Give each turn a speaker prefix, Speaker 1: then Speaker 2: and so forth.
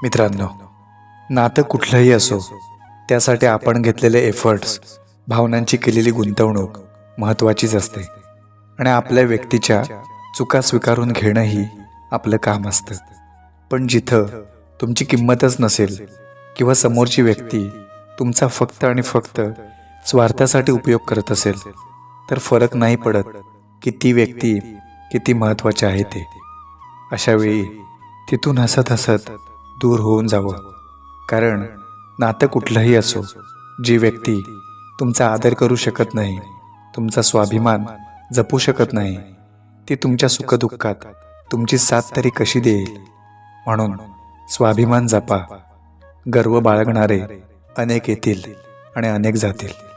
Speaker 1: मित्रांनो, नातं कुठलंही असो, त्यासाठी आपण घेतलेले एफर्ट्स, भावनांची केलेली गुंतवणूक महत्त्वाचीच असते. आणि आपल्या व्यक्तीच्या चुका स्वीकारून घेणंही आपलं काम असतं. पण जिथं तुमची किंमतच नसेल किंवा समोरची व्यक्ती तुमचा फक्त आणि फक्त स्वार्थासाठी उपयोग करत असेल, तर फरक नाही पडत की ती व्यक्ती किती महत्त्वाची आहे ते. अशावेळी तिथून हसत हसत दूर होऊन जावं. कारण नातं कुठलंही असो, जी व्यक्ती तुमचा आदर करू शकत नाही, तुमचा स्वाभिमान जपू शकत नाही, ती तुमच्या सुखदुःखात तुमची साथ तरी कशी देईल. म्हणून स्वाभिमान जपा. गर्व बाळगणारे अनेक येतील आणि अनेक जातील.